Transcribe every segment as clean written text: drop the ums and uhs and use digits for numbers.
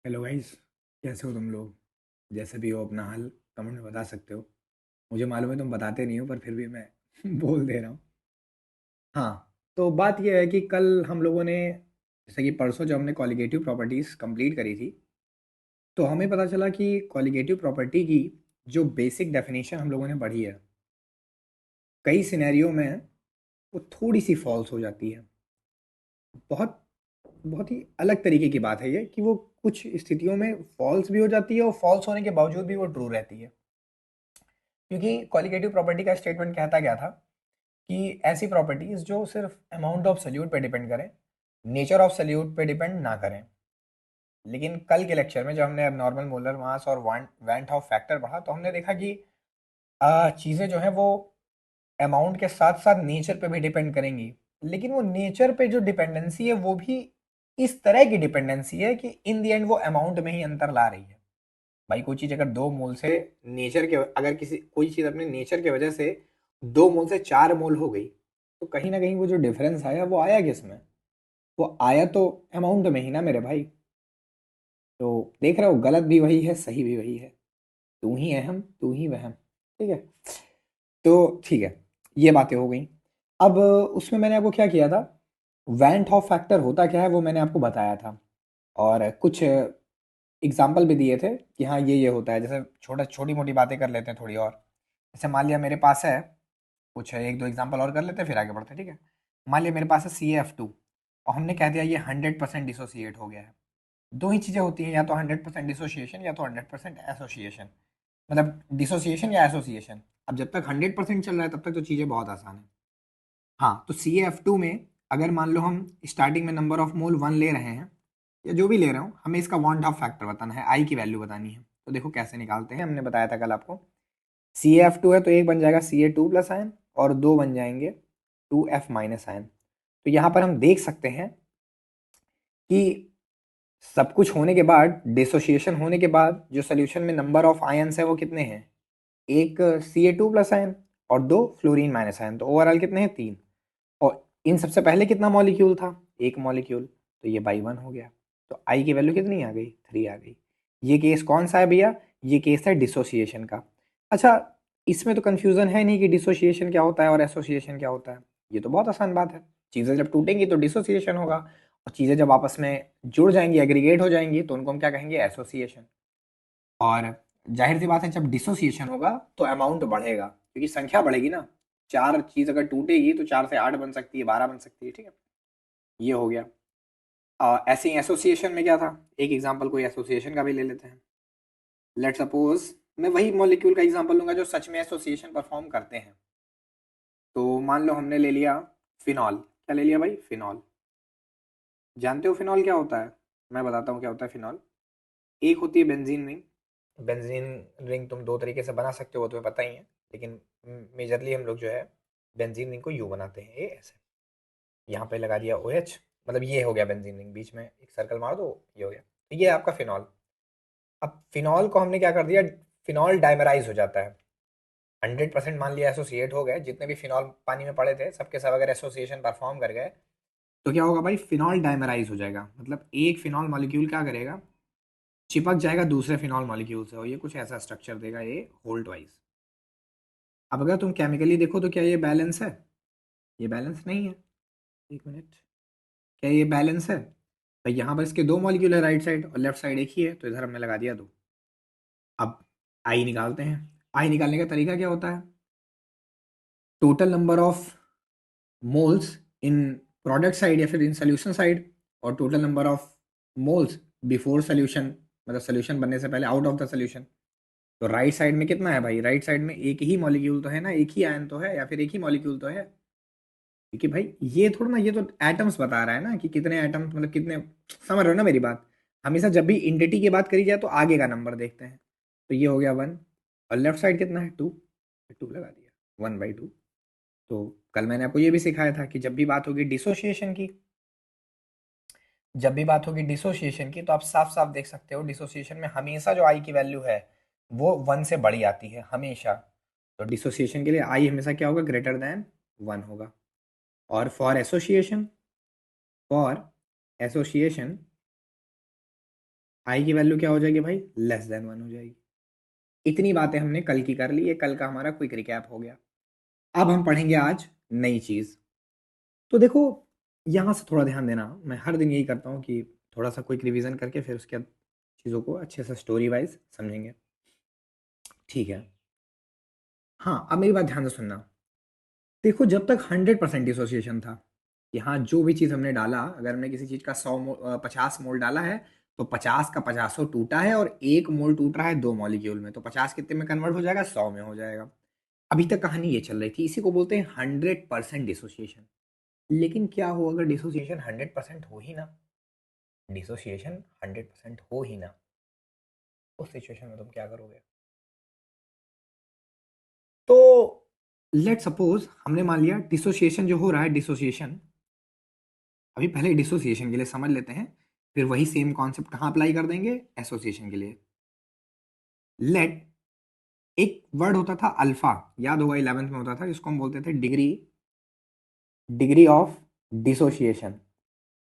Hello guys. कैसे हो तुम लोग? जैसे भी हो अपना हाल कमेंट में बता सकते हो। मुझे मालूम है तुम बताते नहीं हो, पर फिर भी मैं बोल दे रहा हूँ। हाँ, तो बात यह है कि कल हम लोगों ने, जैसे कि परसों जब हमने कॉलिगेटिव प्रॉपर्टीज़ कंप्लीट करी थी, तो हमें पता चला कि कॉलिगेटिव प्रॉपर्टी की जो बेसिक डेफिनेशन हम लोगों ने पढ़ी है, कई सिनेरियो में वो थोड़ी सी फॉल्स हो जाती है। बहुत बहुत ही अलग तरीके की बात है ये, कि वो कुछ स्थितियों में फॉल्स भी हो जाती है और फॉल्स होने के बावजूद भी वो ट्रू रहती है। क्योंकि कॉलिगेटिव प्रॉपर्टी का स्टेटमेंट कहता क्या था कि ऐसी प्रॉपर्टीज जो सिर्फ अमाउंट ऑफ सल्यूट पे डिपेंड करें, नेचर ऑफ सल्यूट पे डिपेंड ना करें। लेकिन कल के लेक्चर में जब हमने एबनॉर्मल मोलर मास और वैन हॉफ फैक्टर पढ़ा, तो हमने देखा कि चीज़ें जो हैं वो अमाउंट के साथ साथ नेचर पे भी डिपेंड करेंगी। लेकिन वो नेचर पे जो डिपेंडेंसी है वो भी इस तरह की डिपेंडेंसी है कि इन दी एंड वो अमाउंट में ही अंतर ला रही है। भाई कोई चीज अगर दो मोल से नेचर के, अगर किसी कोई चीज अपने नेचर की वजह से 2 मोल से 4 मोल हो गई, तो कहीं ना कहीं वो जो डिफरेंस आया वो आया किस में? वो आया तो अमाउंट में ही ना मेरे भाई। तो देख रहे हो, गलत भी वही है, सही भी वही है। तू ही अहम तू ही वहम। ठीक है। तो ठीक है, ये बातें हो गई। अब उसमें मैंने आपको क्या किया था, वैन टॉप फैक्टर होता क्या है वो मैंने आपको बताया था, और कुछ एग्जाम्पल भी दिए थे कि हाँ ये होता है। जैसे छोटी मोटी बातें कर लेते हैं थोड़ी और। जैसे मान लिया मेरे पास है, कुछ एक दो एग्जाम्पल और कर लेते हैं फिर आगे बढ़ते हैं, ठीक है। मान लिया मेरे पास है CaF2, और हमने कह दिया ये 100% डिसोसिएट हो गया है। दो ही चीज़ें होती हैं, या तो 100% डिसोसिएशन या तो 100% एसोसिएशन। मतलब डिसोसिएशन या एसोसिएशन। अब जब तक 100% चल रहा है तब तक तो चीज़ें बहुत आसान है। हाँ, तो CaF2 में अगर मान लो हम स्टार्टिंग में नंबर ऑफ मोल 1 ले रहे हैं, या जो भी ले रहे हो, हमें इसका वॉन्ट ऑफ फैक्टर बताना है, आई की वैल्यू बतानी है। तो देखो कैसे निकालते हैं, हमने बताया था कल आपको। CaF2 है तो एक बन जाएगा Ca2 प्लस आयन, और दो बन जाएंगे 2F माइनस आयन। तो यहाँ पर हम देख सकते हैं कि सब कुछ होने के बाद, डिसोसिएशन होने के बाद, जो सोल्यूशन में नंबर ऑफ आयन्स है वो कितने हैं? एक Ca2 प्लस आयन और दो फ्लोरीन माइनस आयन। तो ओवरऑल कितने हैं? 3। और इन सबसे पहले कितना मॉलिक्यूल था? एक मॉलिक्यूल। तो ये बाई 1 हो गया। तो आई की वैल्यू कितनी आ गई? 3 आ गई। ये केस कौन सा है भैया? ये केस है डिसोसिएशन का। अच्छा, इसमें तो कंफ्यूजन है नहीं कि डिसोसिएशन क्या होता है और एसोसिएशन क्या होता है। ये तो बहुत आसान बात है। चीज़ें जब टूटेंगी तो डिसोसिएशन होगा, और चीज़ें जब आपस में जुड़ जाएंगी, एग्रीगेट हो जाएंगी, तो उनको हम क्या कहेंगे? एसोसिएशन। और जाहिर सी बात है, जब डिसोसिएशन होगा तो अमाउंट बढ़ेगा, क्योंकि संख्या बढ़ेगी ना। चार चीज अगर टूटेगी तो 4 से 8 बन सकती है, 12 बन सकती है, ठीक है। ये हो गया। ऐसे ही एसोसिएशन में क्या था, एक एग्जांपल कोई एसोसिएशन का भी ले लेते हैं। लेट सपोज मैं वही मॉलिक्यूल का एग्जांपल लूंगा जो सच में एसोसिएशन परफॉर्म करते हैं। तो मान लो हमने ले लिया फिनॉल। क्या ले लिया भाई? फिनॉल। जानते हो फिनॉल क्या होता है? मैं बताता हूँ क्या होता है फिनॉल। एक होती है बेंजीन रिंग। बेंजीन रिंग तुम दो तरीके से बना सकते हो, वो तुम्हें पता ही है। लेकिन मेजरली हम लोग जो है बेंजीन रिंग को यू बनाते हैं, ये ऐसे। यहाँ पे लगा दिया OH, मतलब ये हो गया बेंजीन रिंग, बीच में एक सर्कल मार दो, ये हो गया। तो ये आपका फिनॉल। अब फिनॉल को हमने क्या कर दिया, फिनॉल डाइमराइज हो जाता है। 100% मान लिया एसोसिएट हो गए, जितने भी फिनॉल पानी में पड़े थे सबके सब अगर एसोसिएशन परफॉर्म कर गए, तो क्या होगा भाई? फिनॉल डाइमराइज हो जाएगा। मतलब एक फिनॉल मॉलिक्यूल क्या करेगा, चिपक जाएगा दूसरे फिनॉल मॉलिक्यूल से, और ये कुछ ऐसा स्ट्रक्चर देगा, ये होल्ड वाइज। अब अगर तुम केमिकली देखो तो क्या ये बैलेंस है? ये बैलेंस नहीं है। एक मिनट, क्या ये बैलेंस है? भाई यहाँ पर इसके दो मॉलिक्यूल है, राइट साइड और लेफ्ट साइड एक ही है, तो इधर हमने लगा दिया दो। अब आई निकालते हैं। आई निकालने का तरीका क्या होता है? Total number of moles in product side या फिर इन सोल्यूशन साइड, और total number of moles before solution, मतलब सोल्यूशन बनने से पहले आउट ऑफ द सोल्यूशन। तो राइट साइड में कितना है भाई? राइट साइड में एक ही मॉलिक्यूल तो है ना, एक ही आयन तो है, या फिर एक ही मॉलिक्यूल तो है। क्योंकि भाई ये थोड़ा ना, ये तो एटम्स बता रहा है ना कि कितने एटम्स, मतलब कितने। समझ रहे हो ना मेरी बात? हमेशा जब भी इंटिटी की बात करी जाए तो आगे का नंबर देखते हैं। तो ये हो गया 1, और लेफ्ट साइड कितना है? 2। 2 लगा दिया, 1/2। तो कल मैंने आपको ये भी सिखाया था कि जब भी बात होगी डिसोसिएशन की, तो आप साफ साफ देख सकते हो डिसोसिएशन में हमेशा जो आई की वैल्यू है वो 1 से बड़ी आती है हमेशा। तो डिसोसिएशन के लिए आई हमेशा क्या होगा? ग्रेटर देन 1 होगा। और फॉर एसोसिएशन आई की वैल्यू क्या हो जाएगी भाई, लेस देन 1 हो जाएगी। इतनी बातें हमने कल की कर ली, ये कल का हमारा क्विक रिकैप हो गया। अब हम पढ़ेंगे आज नई चीज। तो देखो, यहां से थोड़ा ध्यान देना, मैं हर दिन यही करता हूँ कि थोड़ा सा क्विक रिवीजन करके फिर उसके बाद चीज़ों को अच्छे से स्टोरी वाइज समझेंगे। ठीक है। हाँ, अब मेरी बात ध्यान से सुनना। देखो, जब तक 100% डिसोसिएशन था, यहाँ जो भी चीज़ हमने डाला, अगर हमने किसी चीज़ का 50 मोल डाला है, तो 50 का 50 टूटा है, और 1 मोल टूट रहा है 2 मॉलिक्यूल में, तो 50 कितने में कन्वर्ट हो जाएगा, 100 में हो जाएगा। अभी तक कहानी ये चल रही थी, इसी को बोलते हैं 100% डिसोसिएशन। लेकिन क्या हो अगर डिसोसिएशन 100% हो ही ना, डिसोसिएशन 100% हो ही ना, उस सिचुएशन में तुम क्या करोगे? तो लेट सपोज हमने मान लिया डिसोसिएशन जो हो रहा है, डिसोसिएशन, अभी पहले डिसोसिएशन के लिए समझ लेते हैं, फिर वही सेम कॉन्सेप्ट कहाँ अप्लाई कर देंगे, एसोसिएशन के लिए। लेट, एक वर्ड होता था अल्फा, याद होगा 11th में होता था, जिसको हम बोलते थे डिग्री, डिग्री ऑफ डिसोसिएशन।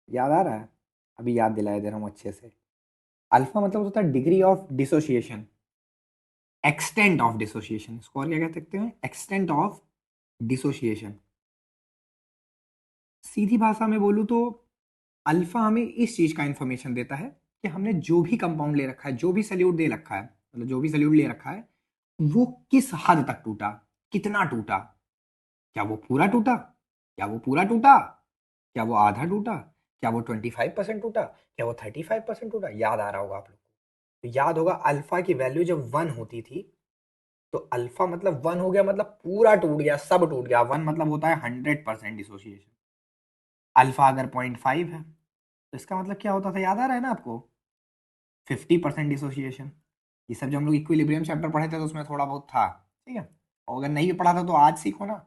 याद आ रहा है? अभी याद दिलाया दे रहा हूँ अच्छे से। अल्फा मतलब होता है degree of dissociation, extent of dissociation, इसको और क्या कह सकते हैं, एक्सटेंट ऑफ डिसोसिएशन। सीधी भाषा में बोलूं तो अल्फा हमें इस चीज का इंफॉर्मेशन देता है कि हमने जो भी कंपाउंड ले रखा है, जो भी सल्यूट दे रखा है, मतलब जो भी सल्यूट ले रखा है, वो किस हद तक टूटा, कितना टूटा, क्या वो पूरा टूटा, क्या वो पूरा टूटा, क्या वो आधा टूटा, क्या वो 25% टूटा, क्या वो 35% टूटा। याद आ रहा होगा आप लोग को। तो याद होगा अल्फा की वैल्यू जब 1 होती थी, तो अल्फा मतलब 1 हो गया, मतलब पूरा टूट गया, सब टूट गया। 1 मतलब होता है 100% डिसोसिएशन। अल्फा अगर 0.5 है, तो इसका मतलब क्या होता था, याद आ रहा है ना आपको, 50% डिसोसिएशन। ये सब जो हम लोग इक्विलिब्रियम चैप्टर पढ़े थे, तो उसमें थोड़ा बहुत था। ठीक है, और अगर नहीं भी पढ़ा था तो आज सीखो ना।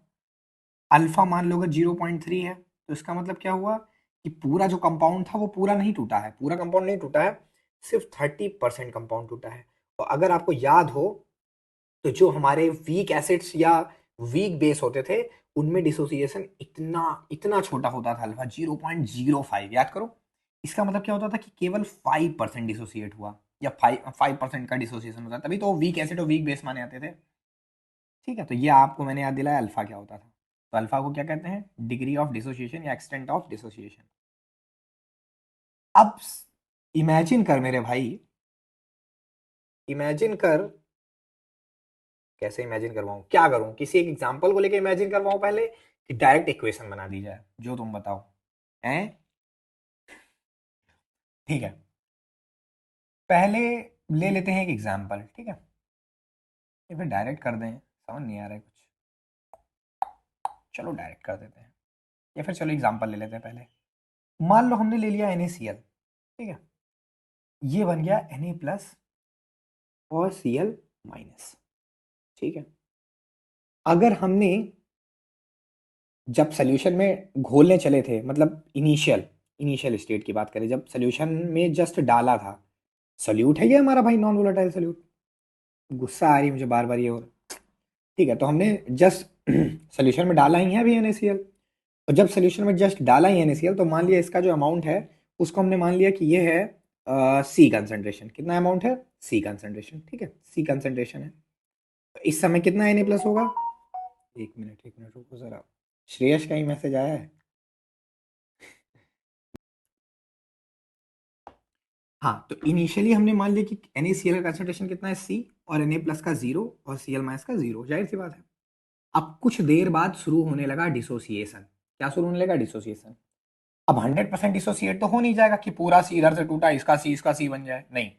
अल्फा मान लो अगर 0.3 है, तो इसका मतलब क्या हुआ कि पूरा जो कंपाउंड था वो पूरा नहीं टूटा है, पूरा कंपाउंड नहीं टूटा है, सिर्फ 30% कंपाउंड टूटा है। और अगर आपको याद हो, तो जो हमारे वीक एसिड्स या वीक बेस होते थे, उनमें डिसोसिएशन इतना इतना छोटा होता था, अल्फा 0.05। याद करो, इसका मतलब क्या होता था कि केवल 5% डिसोसिएट हुआ, या 5% का डिसोसिएशन होता, तभी तो वीक एसिड और वीक बेस माने आते थे। ठीक है, तो ये आपको मैंने याद दिलाया अल्फा क्या होता था। तो अल्फा को क्या कहते हैं, डिग्री ऑफ डिसोसिएशन या एक्सटेंट ऑफ डिसोसिएशन। अब इमेजिन कर मेरे भाई, इमेजिन कर, कैसे इमेजिन करवाऊं, क्या करूं, किसी एक एग्जांपल को लेके इमेजिन करवाऊं पहले, कि डायरेक्ट इक्वेशन बना दी जाए, जो तुम बताओ। हैं? ठीक है, पहले ले लेते हैं एक एग्जांपल, ठीक है, या फिर डायरेक्ट कर दें, समझ नहीं आ रहा है कुछ, चलो डायरेक्ट कर देते हैं, या फिर चलो एग्जांपल ले लेते हैं पहले। मान लो हमने ले लिया NaCl, ठीक है, ये बन गया Na प्लस और Cl माइनस। ठीक है, अगर हमने जब सोल्यूशन में घोलने चले थे, मतलब इनिशियल इनिशियल स्टेट की बात करें, जब सोल्यूशन में जस्ट डाला था, सोल्यूट है ये हमारा भाई, नॉन वोलेटाइल सोल्यूट, गुस्सा आ रही है मुझे बार बार ये, और ठीक है, तो हमने जस्ट सोल्यूशन में डाला ही है अभी NaCl, और जब सोल्यूशन में जस्ट डाला ही NaCl, तो मान लिया इसका जो अमाउंट है, उसको हमने मान लिया कि ये है C कंसेंट्रेशन। कितना अमाउंट है, C कंसेंट्रेशन, ठीक है, C कंसेंट्रेशन है। तो इस समय कितना Na प्लस होगा, एक मिनट रुको जरा, श्रेयस का ही मैसेज आया है। हाँ, तो इनिशियली हमने मान लिया कि NaCl का कंसेंट्रेशन कितना है, C, और Na प्लस का 0 और Cl माइनस का 0, जाहिर सी बात है। अब कुछ देर बाद शुरू होने लगा डिसोसिएशन। क्या शुरू होने लगा, डिसोसिएशन। अब 100% डिसोसिएट तो हो नहीं जाएगा कि पूरा सी इधर से टूटा, इसका सी बन जाए, नहीं,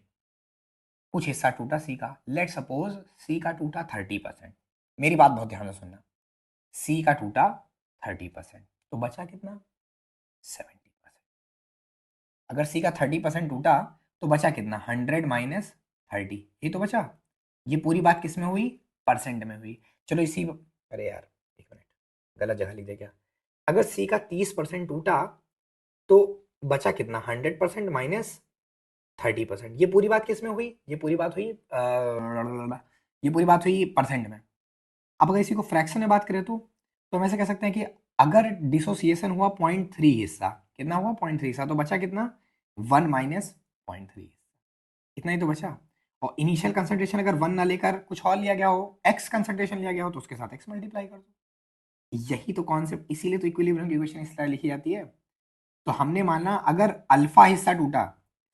कुछ हिस्सा टूटा सी का। लेट सपोज सी का टूटा 30%, मेरी बात बहुत ध्यान से सुनना, सी का टूटा 30%, तो बचा कितना, 70%। अगर सी का 30% टूटा, तो बचा कितना, 100 - 30, ये तो बचा। ये पूरी बात किस में हुई, परसेंट में हुई। चलो इसी, अरे यार एक मिनट, गलत जगह लिख दे क्या। अगर सी का 30% टूटा, तो बचा कितना, 100% माइनस 30%। ये पूरी बात किस में हुई, ये पूरी बात हुई ये पूरी बात हुई परसेंट में। अब अगर इसी को फ्रैक्शन में बात करें, तो हम ऐसे कह सकते हैं कि अगर डिसोसिएशन हुआ 0.3 हिस्सा, कितना हुआ, 0.3 हिस्सा, तो बचा कितना, 1 - 0.3। इतना ही तो बचा। और इनिशियल कंसंट्रेशन अगर 1 ना लेकर कुछ और लिया गया हो, x कंसंट्रेशन लिया गया हो, तो उसके साथ x मल्टीप्लाई कर दो। यही तो कॉन्सेप्ट, इसीलिए तो इक्विलिब्रियम की इक्वेशन इस तरह लिखी जाती है। तो हमने माना अगर अल्फा हिस्सा टूटा,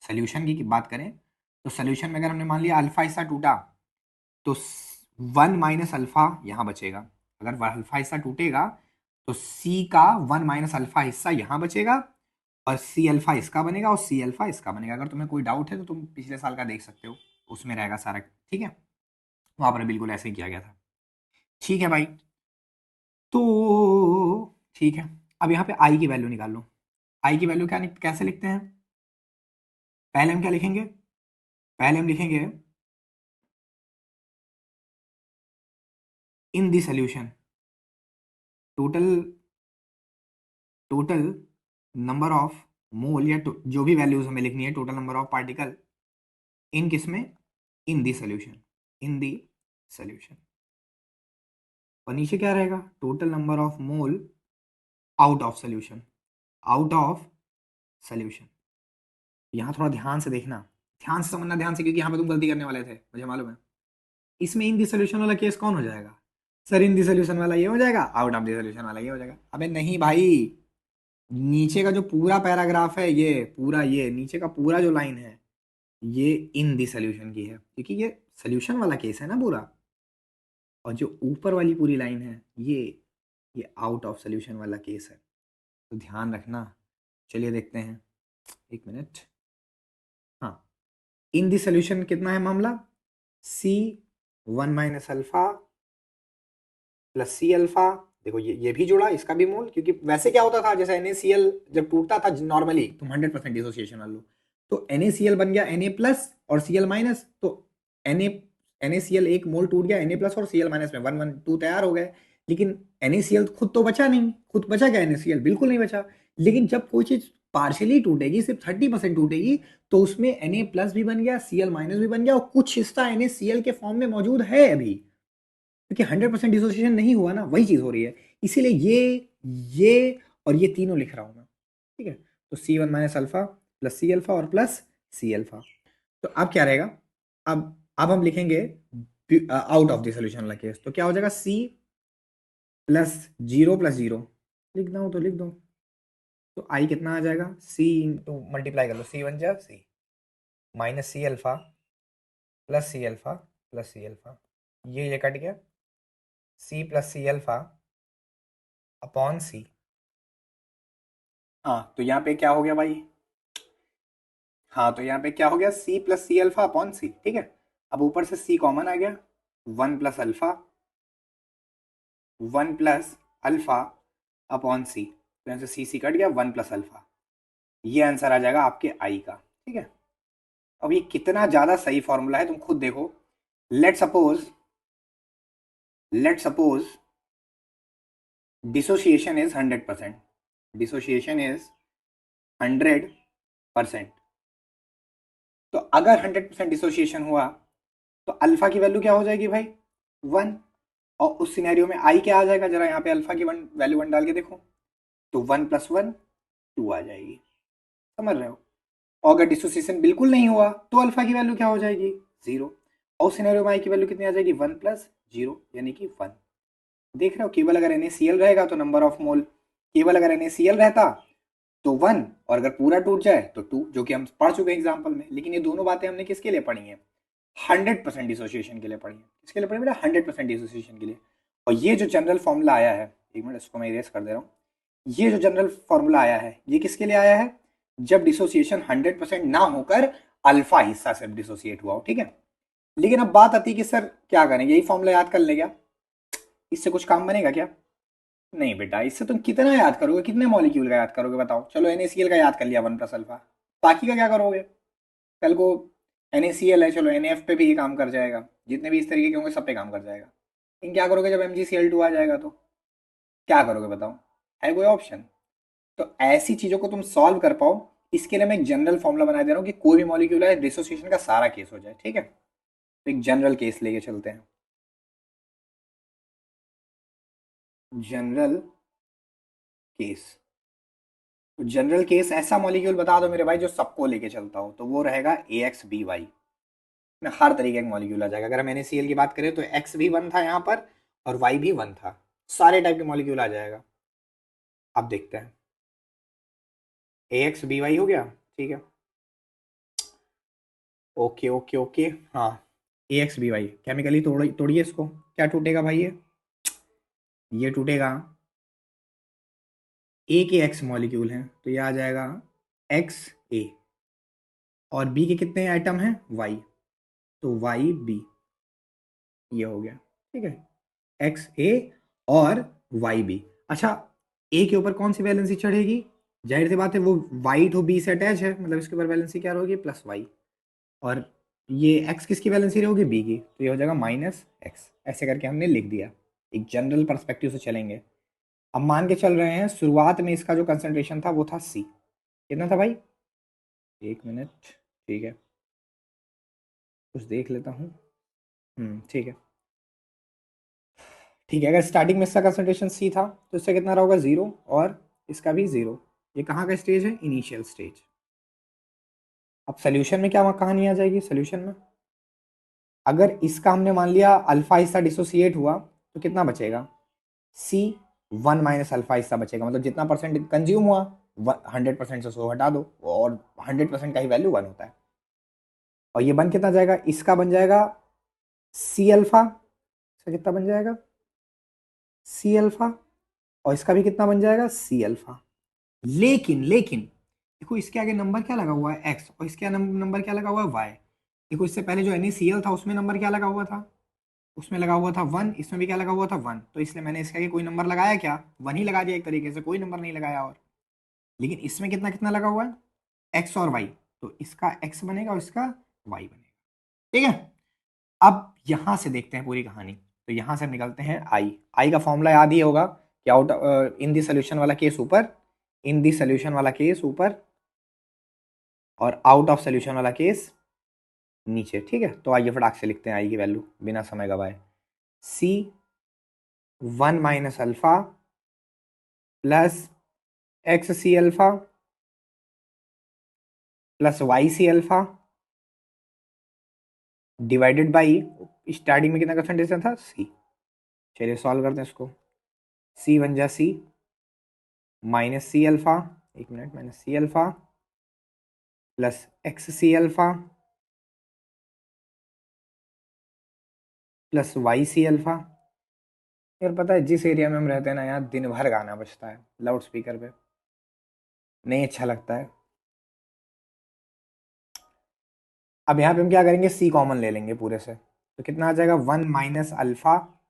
सोल्यूशन की बात करें तो सोल्यूशन में अगर हमने मान लिया अल्फा हिस्सा टूटा, तो 1 माइनस अल्फा यहां बचेगा। अगर अल्फा हिस्सा टूटेगा तो सी का 1 माइनस अल्फा हिस्सा यहां बचेगा, और सी अल्फा इसका बनेगा और सी अल्फा इसका बनेगा। अगर तुम्हें कोई डाउट है तो तुम पिछले साल का देख सकते हो, उसमें रहेगा सारा, ठीक है। वहां पर बिल्कुल ऐसे ही किया गया था। ठीक है भाई, तो ठीक है, अब यहाँ पे आई की वैल्यू निकाल लो। आई की वैल्यू क्या कैसे लिखते हैं? पहले हम क्या लिखेंगे? पहले हम लिखेंगे in the solution total, total number of mole, या जो भी वैल्यूज हमें लिखनी है, total number of particle in किसमें, in the solution, in the solution. और नीचे क्या रहेगा? Total number of mole out of solution, out of solution. यहां थोड़ा ध्यान से देखना, ध्यान से समझना, ध्यान से, क्योंकि यहां पे तुम गलती करने वाले थे, मुझे मालूम है। इसमें इन दी सोल्यूशन वाला केस कौन हो जाएगा? सर इन दी सोल्यूशन वाला ये हो जाएगा, आउट ऑफ दी सोल्यूशन वाला ये हो जाएगा। अबे नहीं भाई, नीचे का जो पूरा पैराग्राफ है, ये पूरा, ये नीचे का पूरा जो लाइन है, ये इन दी सोल्यूशन की है, क्योंकि ये सोल्यूशन वाला केस है ना पूरा। और जो ऊपर वाली पूरी लाइन है, ये आउट ऑफ सोल्यूशन वाला केस है, तो ध्यान रखना। चलिए देखते हैं, एक मिनट। हाँ, इन दी सोल्यूशन कितना है मामला? C 1 minus alpha plus C alpha. देखो ये भी जुड़ा, इसका भी मोल, क्योंकि वैसे क्या होता था, जैसे NaCl जब टूटता था नॉर्मली, तुम 100% डिसोसिएशन मान लो, तो NaCl बन गया Na प्लस और Cl माइनस, तो Na NaCl एक मोल टूट गया, Na प्लस और Cl माइनस में 1 1 2 तैयार हो गए। लेकिन NaCl खुद तो बचा नहीं, खुद बचा क्या NaCl? बिल्कुल नहीं बचा। लेकिन जब कोई चीज पार्शियली टूटेगी, सिर्फ 30% टूटेगी, तो उसमें Na प्लस भी बन गया, Cl माइनस भी बन गया, और कुछ हिस्सा NaCl के फॉर्म में मौजूद है अभी, क्योंकि 100% डिसोसिएशन नहीं हुआ ना, वही चीज हो रही है। इसीलिए ये और ये तीनों लिख रहा हूं मैं, ठीक है। तो C1 minus alpha plus C alpha और प्लस सी अल्फा। तो अब क्या रहेगा? अब हम लिखेंगे आउट ऑफ द सोल्यूशन वाला केस, तो क्या हो जाएगा? C plus zero plus zero, लिख दो तो लिख दो। तो आई कितना आ जाएगा? C इंटू मल्टीप्लाई कर लो, C1 जा C minus C alpha plus C alpha plus C alpha, ये कट गया, C plus C alpha upon C. हाँ, तो यहाँ पे क्या हो गया भाई? हाँ, तो यहाँ पे क्या हो गया? C plus C alpha upon C, ठीक है। अब ऊपर से C कॉमन आ गया, 1 plus alpha, 1 plus alpha upon C, तो यहाँ से C कट गया, 1 प्लस अल्फा। ये आंसर आ जाएगा आपके आई का, ठीक है। अब ये कितना ज्यादा सही फॉर्मूला है तुम खुद देखो। Let suppose, let suppose dissociation is 100%, dissociation is 100%। तो अगर 100% डिसोसिएशन हुआ तो अल्फा की वैल्यू क्या हो जाएगी भाई? 1। और उस सिनेरियो में आई क्या आ जाएगा? जरा यहाँ पे अल्फा की वैल्यू 1 डाल के देखो, तो 1 प्लस 1 2 आ जाएगी, समझ रहे हो। और अगर डिसोसिएशन बिल्कुल नहीं हुआ तो अल्फा की वैल्यू क्या हो जाएगी? 0। और उस सिनेरियो में आई की वैल्यू कितनी आ जाएगी? 1 प्लस 0 यानी कि 1। देख रहे हो, केवल अगर NaCl रहेगा तो नंबर ऑफ मोल, केवल अगर NaCl रहता तो 1, और अगर पूरा टूट जाए तो 2, जो कि हम पढ़ चुके हैं एग्जाम्पल में। लेकिन ये दोनों बातें हमने किसके लिए पढ़ी हैं? 100% डिसोसिएशन के लिए पढ़ी है। किसके लिए पढ़ी बेटा? 100% डिसोसिएशन के लिए। और ये जो जनरल फॉर्मूला आया है, एक मिनट इसको मैं इरेज कर दे रहा हूँ, ये जो जनरल फॉर्मूला आया है, ये किसके लिए आया है? जब डिसोसिएशन 100% ना होकर अल्फा हिस्सा से डिसोसिएट हुआ हो, ठीक है। लेकिन अब बात आती है कि सर क्या करें, यही फॉर्मूला याद कर ले क्या? इससे कुछ काम बनेगा क्या? नहीं बेटा, इससे तुम कितना याद करोगे, कितने मॉलिक्यूल का याद करोगे बताओ? चलो NaCl का याद कर लिया, 1 प्लस अल्फा, बाकी का क्या करोगे? कल को NaCl है, चलो NaF पे भी ये काम कर जाएगा, जितने भी इस तरीके के होंगे सब पे काम कर जाएगा। लेकिन क्या करोगे जब MgCl2 आ जाएगा, तो क्या करोगे बताओ? है कोई ऑप्शन? तो ऐसी चीजों को तुम सॉल्व कर पाओ, इसके लिए मैं एक जनरल फॉर्मूला बना दे रहा हूँ कि कोई भी मॉलिक्यूल है, डिसोसिएशन का सारा केस हो जाए, ठीक है। तो एक जनरल केस लेके चलते हैं, जनरल केस। तो जनरल केस ऐसा मॉलिक्यूल बता दो मेरे भाई जो सबको लेके चलता हो, तो वो रहेगा AXBY। में हर तरीके का मॉलिक्यूल आ जाएगा। अगर हम NaCl की बात करें तो X भी 1 था यहाँ पर और Y भी 1 था, सारे टाइप के मॉलिक्यूल आ जाएगा। अब देखते हैं, AXBY हो गया, ठीक है, ओके ओके ओके। हाँ, AXBY केमिकली तोड़िए इसको, क्या टूटेगा भाई, ये टूटेगा। ए के X मॉलिक्यूल हैं तो ये आ जाएगा XA, और बी के कितने आइटम हैं, Y, तो YB, ये हो गया, ठीक है, XA और YB। अच्छा, ए के ऊपर कौन सी वैलेंसी चढ़ेगी, जाहिर सी बात है वो Y तो B से अटैच है, मतलब इसके ऊपर वैलेंसी क्या होगी, +Y, और ये X किसकी वैलेंसी रहेगी, B की, तो ये हो जाएगा -X। ऐसे करके हमने लिख दिया, एक जनरल पर्सपेक्टिव से चलेंगे। अब मान के चल रहे हैं शुरुआत में इसका जो कंसंट्रेशन था वो था C, कितना था भाई, 1 मिनट, ठीक है, कुछ देख लेता हूँ, ठीक है, ठीक है। अगर स्टार्टिंग में इसका कंसंट्रेशन C था तो इससे कितना रहा होगा, 0, और इसका भी 0। ये कहाँ का स्टेज है, इनिशियल स्टेज। अब सोल्यूशन में क्या कहानी आ जाएगी, सोल्यूशन में अगर इसका हमने मान लिया अल्फा हिस्सा डिसोसिएट हुआ तो कितना बचेगा, C1 माइनस अल्फा हिस्सा बचेगा, मतलब जितना परसेंट कंज्यूम हुआ 100% से 100 हटा दो, और 100% का ही वैल्यू 1 होता है। और ये बन कितना जाएगा, इसका बन जाएगा C अल्फा, इसका कितना बन जाएगा, C अल्फा, और इसका भी कितना बन जाएगा, C अल्फा। लेकिन लेकिन देखो इसके आगे नंबर क्या लगा हुआ है, X, और इसके नंबर क्या लगा हुआ है, Y। देखो इससे पहले जो NaCl था उसमें नंबर क्या लगा हुआ था, उसमें लगा हुआ था 1, इसमें भी क्या लगा हुआ था 1, तो इसलिए मैंने इसके आगे कोई नंबर लगाया क्या, 1 ही लगा दिया एक तरीके से, कोई नंबर नहीं लगाया। और लेकिन इसमें कितना कितना लगा हुआ है, X और Y, तो इसका X बनेगा और इसका Y बनेगा, ठीक है। अब यहां से देखते हैं पूरी कहानी, तो यहां से निकलते हैं आई का फॉर्मूला याद ही होगा कि आउट इन दी सोल्यूशन वाला केस ऊपर, इन दी सोल्यूशन वाला केस ऊपर, और आउट ऑफ सोल्यूशन वाला केस नीचे, ठीक है। तो आइए फटाक से लिखते हैं आई की वैल्यू बिना समय गवाए, C1 minus alpha plus XC alpha plus YC alpha divided by, starting में कितना कंसंट्रेशन था, C। चलिए सॉल्व करते हैं इसको, C बन जा C minus C alpha, 1 minute, minus C alpha plus XC alpha plus YC alpha. यार पता है जिस एरिया में हम रहते हैं ना, यहाँ दिन भर गाना बजता है लाउड स्पीकर पे, नहीं अच्छा लगता है। अब यहाँ पे हम क्या करेंगे, C कॉमन ले लेंगे पूरे से, तो कितना आ जाएगा, 1 माइनस अल्फा,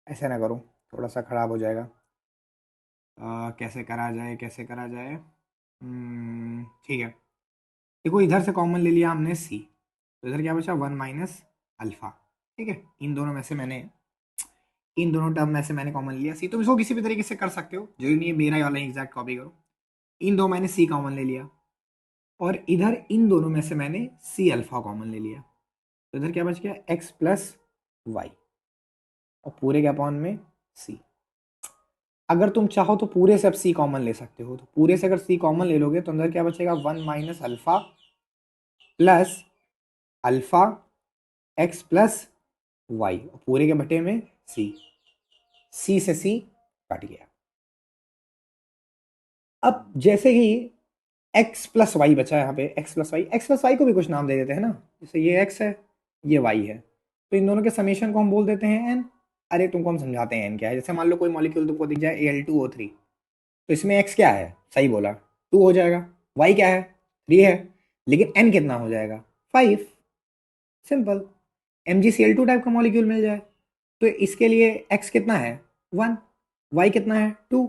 ऐसे ना करूँ, थोड़ा सा खराब हो जाएगा, कैसे करा जाए, कैसे करा जाए, ठीक है, देखो इधर से कॉमन ले लिया हमने C, तो इधर क्या बचा, 1 माइनस अल्फा, ठीक है। इन दोनों टर्म में से मैंने कॉमन लिया C, तुम इसको किसी भी तरीके से कर सकते हो, जरूरी नहीं है मेरा वाला एग्जैक्ट कॉपी करो। इन दो मैंने C कॉमन ले लिया, और इधर इन दोनों में से मैंने C अल्फा कॉमन ले लिया, तो इधर क्या बच गया, X प्लस वाई, और पूरे के अपॉन में C। अगर तुम चाहो तो पूरे से अब C कॉमन ले सकते हो, तो पूरे से अगर C कॉमन ले लोगे तो अंदर क्या बचेगा, 1 minus alpha plus alpha X plus Y, पूरे के बटे में C, C से C कट गया। अब जैसे ही x प्लस वाई बचा है, यहाँ पे एक्स प्लस वाई को भी कुछ नाम दे देते हैं ना, जैसे ये x है, ये y है, तो इन दोनों के समेशन को हम बोल देते हैं n। अरे तुमको हम समझाते हैं n क्या है, जैसे मान लो कोई मॉलिक्यूल तुमको दिख जाए Al2O3, तो इसमें x क्या है, सही बोला 2 हो जाएगा, y क्या है 3 है, लेकिन n कितना हो जाएगा 5, सिंपल। MgCl2 टाइप का मॉलिक्यूल मिल जाए तो इसके लिए x कितना है 1, y कितना है 2,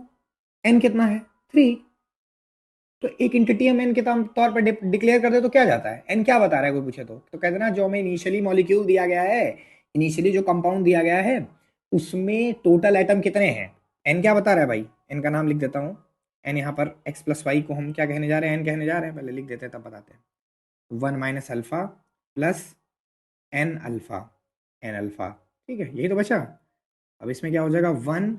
n कितना है 3, तो एक इंटिटी हम एन के तौर पर डिक्लेयर कर दे तो क्या जाता है, एन क्या बता रहा है कोई पूछे तो कहते ना, जो हमें इनिशियली मॉलिक्यूल दिया गया है, इनिशियली जो कंपाउंड दिया गया है उसमें टोटल एटम कितने हैं, एन क्या बता रहा है भाई, एन का नाम लिख देता हूँ, एन यहाँ पर एक्स प्लस वाई को हम क्या कहने जा रहे हैं, एन कहने जा रहे हैं, पहले लिख देते हैं तब बताते हैं, 1 minus alpha plus n alpha, n alpha, ठीक है, यही तो बचा। अब इसमें क्या हो जाएगा 1,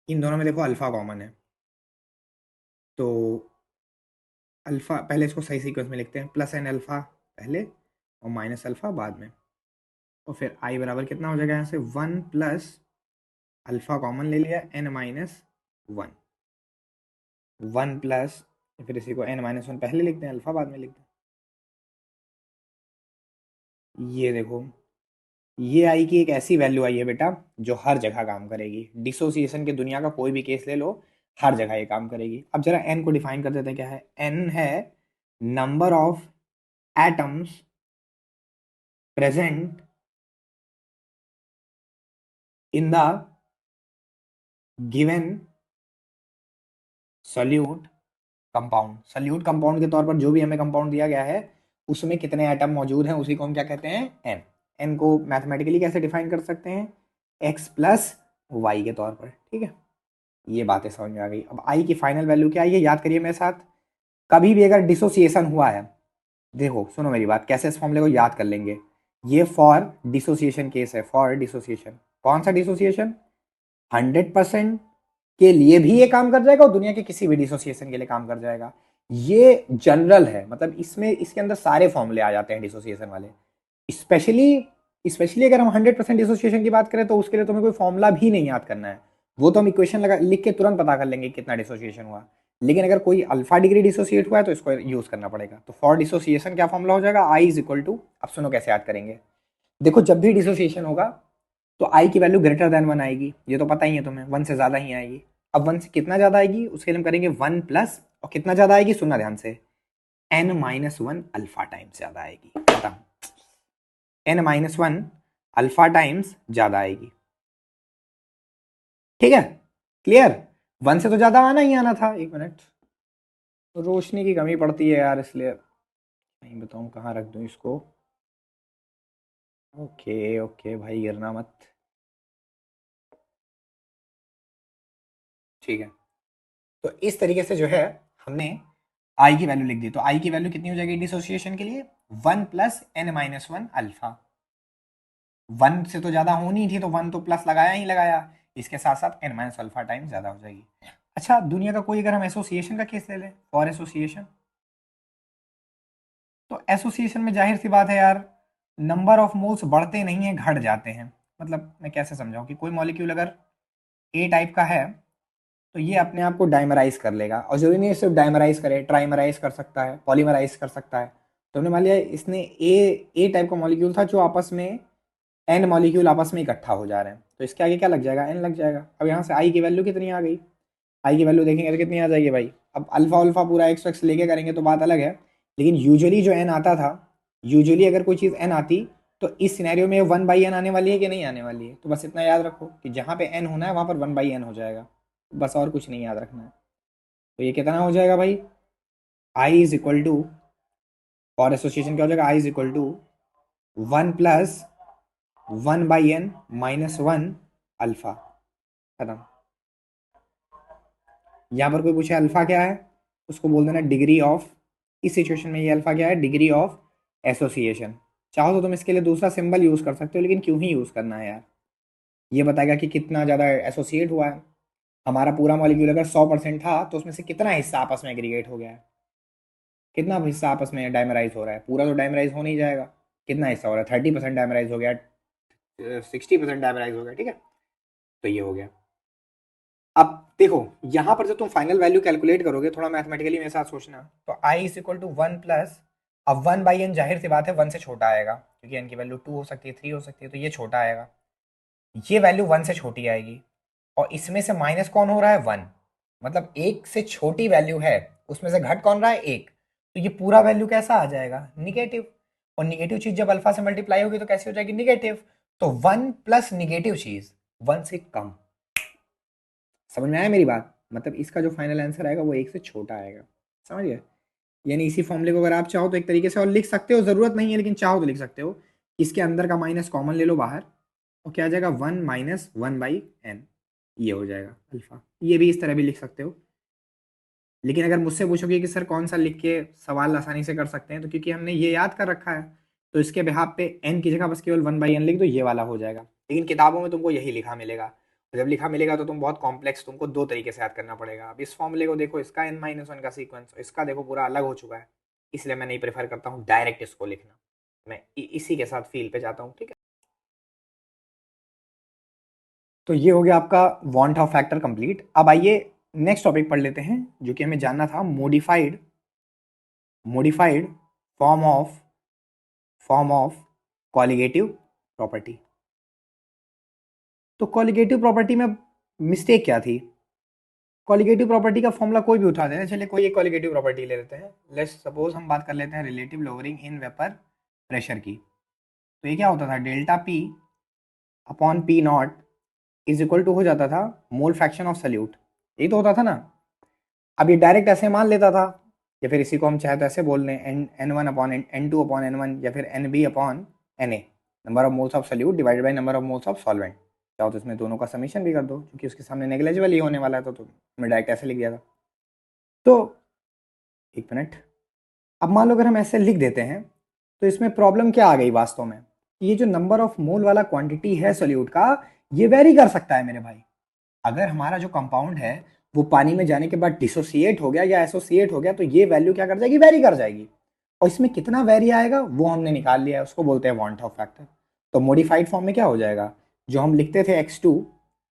इन दोनों में देखो अल्फा कॉमन है, तो अल्फा, पहले इसको सही सीक्वेंस में लिखते हैं, प्लस एन अल्फा पहले और माइनस अल्फ़ा बाद में। तो फिर आई बराबर कितना हो जाएगा यहाँ से 1 प्लस अल्फ़ा कॉमन ले लिया n-1, 1 प्लस, फिर इसी को n-1 पहले लिखते हैं, अल्फ़ा बाद में लिखते हैं। ये देखो, ये आई की एक ऐसी वैल्यू आई है बेटा जो हर जगह काम करेगी। डिसोसिएशन की दुनिया का कोई भी केस ले लो, हर जगह ये काम करेगी। अब जरा एन को डिफाइन कर देते हैं। क्या है एन? है number of atoms present in the given solute compound. Solute compound के तौर पर जो भी हमें कंपाउंड दिया गया है उसमें कितने एटम मौजूद हैं, उसी को हम क्या कहते हैं? एन। एन को मैथमेटिकली कैसे डिफाइन कर सकते हैं? एक्स प्लस वाई के तौर पर। ठीक है, ये बातें समझ में आ गई। अब आई की फाइनल वैल्यू क्या आई है याद करिए मेरे साथ। कभी भी अगर डिसोसिएशन हुआ है, देखो सुनो मेरी बात, कैसे इस फॉर्मूले को याद कर लेंगे। ये फॉर डिसोसिएशन केस है, फॉर डिसोसिएशन। कौन सा डिसोसिएशन? 100% के लिए भी ये काम कर जाएगा और दुनिया के किसी भी डिसोसिएशन के लिए काम कर जाएगा। ये जनरल है, मतलब इसमें इसके अंदर सारे फॉर्मूले आ जाते हैं डिसोसिएशन वाले। स्पेशली स्पेशली अगर हम 100% डिसोसिएशन की बात करें तो उसके लिए तुम्हें कोई फॉर्मूला भी नहीं याद करना है, वो तो हम इक्वेशन लगा लिख के तुरंत पता कर लेंगे कितना डिसोसिएशन हुआ। लेकिन अगर कोई अल्फा डिग्री डिसोसिएट हुआ है तो इसको यूज करना पड़ेगा। तो फॉर डिसोसिएशन क्या फॉर्मूला हो जाएगा? आई इज इक्वल टू, अब सुनो कैसे याद करेंगे। देखो जब भी डिसोसिएशन होगा तो आई की वैल्यू ग्रेटर देन 1 आएगी, ये तो पता ही है तुम्हें, 1 से ज्यादा ही आएगी। अब 1 से कितना ज्यादा आएगी उसके लिए हम करेंगे 1 प्लस, और कितना ज्यादा आएगी सुनना ध्यान से, n-1 अल्फा टाइम्स ज्यादा आएगी। बताओ, n-1 अल्फा टाइम्स ज्यादा आएगी। ठीक है, क्लियर? 1 से तो ज्यादा आना ही आना था। एक मिनट, रोशनी की कमी पड़ती है यार, इसलिए नहीं बताऊं कहाँ रख दूं इसको। ओके ओके भाई, गिरना मत। ठीक है, तो इस तरीके से जो है हमने आई की वैल्यू लिख दी। तो आई की वैल्यू कितनी हो जाएगी डिसोसिएशन के लिए? 1 प्लस n-1 अल्फा। 1 से तो ज्यादा होनी थी तो 1 तो प्लस लगाया ही लगाया, इसके साथ साथ n- अल्फा टाइम ज्यादा हो जाएगी। अच्छा, दुनिया का कोई अगर हम एसोसिएशन का केस ले लें, फॉर एसोसिएशन, तो एसोसिएशन में जाहिर सी बात है यार, नंबर ऑफ मोल्स बढ़ते नहीं है, घट जाते हैं। मतलब मैं कैसे समझाऊं कि कोई मॉलिक्यूल अगर ए टाइप का है तो ये अपने आप को डाइमराइज कर लेगा, और जरूरी नहीं सिर्फ डाइमराइज करे, ट्राइमराइज कर सकता है, पॉलीमराइज कर सकता है। तो हमने मान लिया इसने ए टाइप का मॉलिक्यूल था जो आपस में एन मॉलिक्यूल आपस में इकट्ठा हो जा रहे हैं, तो इसके आगे क्या लग जाएगा? एन लग जाएगा। अब यहाँ से आई की वैल्यू कितनी आ गई? आई की वैल्यू देखेंगे तो कितनी आ जाएगी भाई? अब अल्फा अल्फा पूरा एक्स एक्स लेके करेंगे तो बात अलग है, लेकिन यूजुअली जो एन आता था, यूजुअली अगर कोई चीज़ एन आती तो इस सिनेरियो में 1/n आने वाली है कि नहीं आने वाली है? तो बस इतना याद रखो कि जहाँ पे एन होना है वहाँ पर 1/n हो जाएगा, बस और कुछ नहीं याद रखना है। तो ये कितना हो जाएगा भाई? आई इज इक्वल टू, और एसोसिएशन क्या हो जाएगा? I is equal to 1 plus 1/n-1 alpha. खत्म। यहाँ पर कोई पूछे अल्फा क्या है, उसको बोल देना डिग्री ऑफ, इस सिचुएशन में ये अल्फा क्या है? Degree of association. चाहो तो तुम इसके लिए दूसरा सिंबल यूज कर सकते हो, लेकिन क्यों ही यूज करना है यार? ये बताएगा कि कितना ज्यादा एसोसिएट हुआ है। हमारा पूरा मॉलिक्यूल अगर 100% था तो उसमें से कितना हिस्सा आपस में एग्रीगेट हो गया है, कितना हिस्सा आपस में डायमराइज हो रहा है? पूरा तो डायमराइज हो नहीं जाएगा, कितना हिस्सा हो रहा है? 30% डायमराइज हो गया, 60% डायमराइज हो गया। ठीक है, तो ये हो गया। अब देखो यहां पर जब तुम फाइनल वैल्यू कैलकुलेट करोगे, थोड़ा मैथमेटिकली मेरे साथ सोचना, तो आई इज इक्वल टू 1 प्लस, अब 1/n जाहिर सी बात है 1 से छोटा आएगा, क्योंकि n की वैल्यू 2 हो सकती है, 3 हो सकती है, तो ये छोटा आएगा। ये वैल्यू 1 से छोटी आएगी, और इसमें से माइनस कौन हो रहा है? 1। मतलब एक से छोटी वैल्यू है, उसमें से घट कौन रहा है? एक। तो ये पूरा वैल्यू कैसा आ जाएगा? निगेटिव। और निगेटिव चीज जब अल्फा से मल्टीप्लाई होगी तो कैसी हो जाएगी? निगेटिव। तो 1 प्लस निगेटिव चीज 1 से कम। समझ में आया मेरी बात? मतलब इसका जो फाइनल आंसर आएगा वो एक से छोटा आएगा। समझ गए? यानी इसी फॉर्मूले को अगर आप चाहो तो एक तरीके से और लिख सकते हो, जरूरत नहीं है लेकिन चाहो तो लिख सकते हो। इसके अंदर का माइनस कॉमन ले लो बाहर, और क्या आ जाएगा? 1-1/n, ये हो जाएगा अल्फा। ये भी इस तरह भी लिख सकते हो, लेकिन अगर मुझसे पूछोगे कि सर कौन सा लिख के सवाल आसानी से कर सकते हैं, तो क्योंकि हमने ये याद कर रखा है तो इसके बिहाफ पे n की जगह बस केवल 1/n लिख दो, ये वाला हो जाएगा। लेकिन किताबों में तुमको यही लिखा मिलेगा, और जब लिखा मिलेगा तो तुम बहुत कॉम्प्लेक्स, तुमको दो तरीके से याद करना पड़ेगा। अब इस फॉर्मूले को देखो, इसका n-1 का सीक्वेंस, इसका देखो पूरा अलग हो चुका है। इसलिए मैं नहीं प्रेफर करता हूँ डायरेक्ट इसको लिखना, मैं इसी के साथ फील पे जाता हूँ, ठीक है। तो ये हो गया आपका वांट ऑफ फैक्टर कंप्लीट। अब आइए नेक्स्ट टॉपिक पढ़ लेते हैं जो कि हमें जानना था, modified modified form of colligative property. तो कॉलिगेटिव प्रॉपर्टी में मिस्टेक क्या थी? कॉलिगेटिव प्रॉपर्टी का फॉर्मूला कोई भी उठा देना, चलिए कोई एक कॉलिगेटिव प्रॉपर्टी ले लेते हैं। लेट्स सपोज हम बात कर लेते हैं relative lowering in vapour pressure की। तो ये क्या होता था, delta P upon P naught is equal to हो जाता था मोल फ्रैक्शन ऑफ सल्यूट, यही तो होता था ना। अब ये डायरेक्ट ऐसे मान लेता था, या फिर इसी को हम चाहे तो ऐसे बोल लें, n one upon n two upon n one, या फिर n B upon n A, number of moles of solute divided by number of moles of solvent. चाहो तो इसमें दोनों का समीशन भी कर दो, क्योंकि उसके सामने नेग्लिजिबल ही होने वाला है, तो मैं डायरेक्ट ऐसे लिख दिया था। तो एक मिनट, अब मान लो अगर हम ऐसे लिख देते हैं तो इसमें प्रॉब्लम क्या आ गई वास्तव में, ये जो नंबर ऑफ मोल वाला क्वांटिटी है सोल्यूट का, ये वेरी कर सकता है मेरे भाई। अगर हमारा जो कंपाउंड है वो पानी में जाने के बाद डिसोसिएट हो गया या एसोसिएट हो गया, तो ये वैल्यू क्या कर जाएगी, वेरी कर जाएगी। और इसमें कितना वेरी आएगा वो हमने निकाल लिया है, उसको बोलते हैं वांट ऑफ फैक्टर। तो मॉडिफाइड फॉर्म में क्या हो जाएगा, जो हम लिखते थे x2,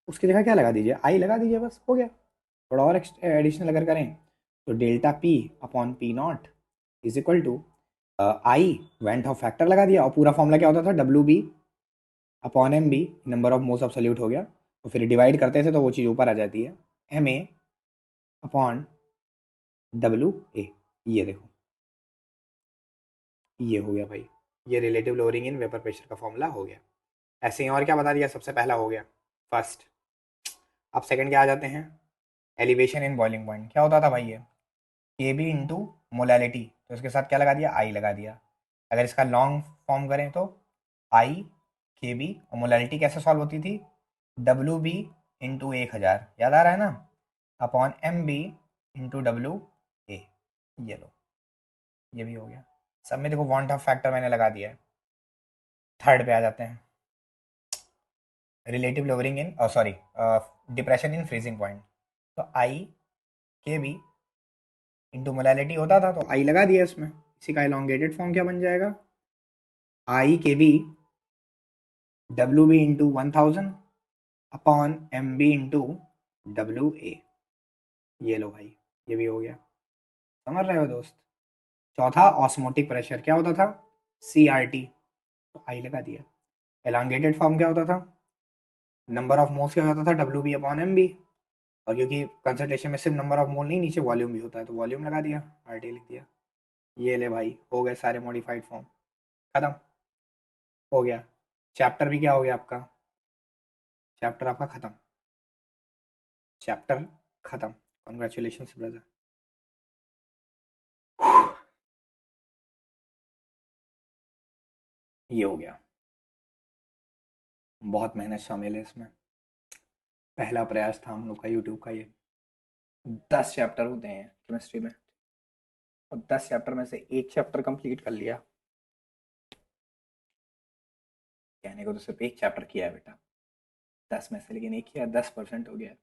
उसकी जगह क्या लगा दीजिए, आई लगा दीजिए, बस हो गया। थोड़ा और एडिशनल अगर करें तो delta P upon P naught is equal to i van't Hoff factor लगा दिया, और पूरा फॉर्मूला क्या होता था, W B upon M B, number of moles of solute हो गया। तो फिर डिवाइड करते थे तो वो चीज़ ऊपर आ जाती है, M A upon W A. ये देखो, ये हो गया भाई, ये relative lowering in vapour pressure का फॉर्मूला हो गया। ऐसे ही और क्या बता दिया, सबसे पहला हो गया फर्स्ट। अब सेकंड क्या आ जाते हैं, एलिवेशन इन बॉइलिंग पॉइंट। क्या होता था भाई, ये के बी इंटू मोलैलिटी, तो इसके साथ क्या लगा दिया, आई लगा दिया। अगर इसका लॉन्ग फॉर्म करें तो आई के बी, और मोलैलिटी कैसे सॉल्व होती थी, डब्ल्यू बी इंटू 1000, याद आ रहा है ना, upon M B into W A. ये लो, ये भी हो गया। सब में देखो वांट ऑफ फैक्टर मैंने लगा दिया है। थर्ड पे आ जाते हैं, relative lowering in sorry depression in freezing point. तो आई के बी इंटू मोलैलिटी होता था, तो आई लगा दिया इसमें। इसी का एलोंगेटेड फॉर्म क्या बन जाएगा, i K B W B into 1000 upon M B into W A. ये लो भाई, ये भी हो गया, समझ रहे हो दोस्त। चौथा ऑस्मोटिक प्रेशर क्या होता था, सी आर टी, तो आई लगा दिया। एलोंगेटेड फॉर्म क्या होता था, नंबर ऑफ मोल्स क्या होता था, W B upon M B, और क्योंकि कंसंट्रेशन में सिर्फ नंबर ऑफ मोल नहीं, नीचे वॉल्यूम भी होता है, तो वॉल्यूम लगा दिया, आर टी लिख दिया। ये ले भाई, हो गए सारे मॉडिफाइड फॉर्म, खत्म हो गया। चैप्टर भी क्या हो गया आपका, चैप्टर आपका खत्म, चैप्टर खत्म। Congratulation brother. ये हो गया, बहुत मेहनत शामिल है इसमें, पहला प्रयास था हम लोग का यूट्यूब का ये। 10 चैप्टर होते हैं केमिस्ट्री में, और 10 चैप्टर में से एक चैप्टर कंप्लीट कर लिया। कहने को तो सिर्फ एक चैप्टर किया है बेटा, 10 में से, लेकिन एक किया, 10% हो गया।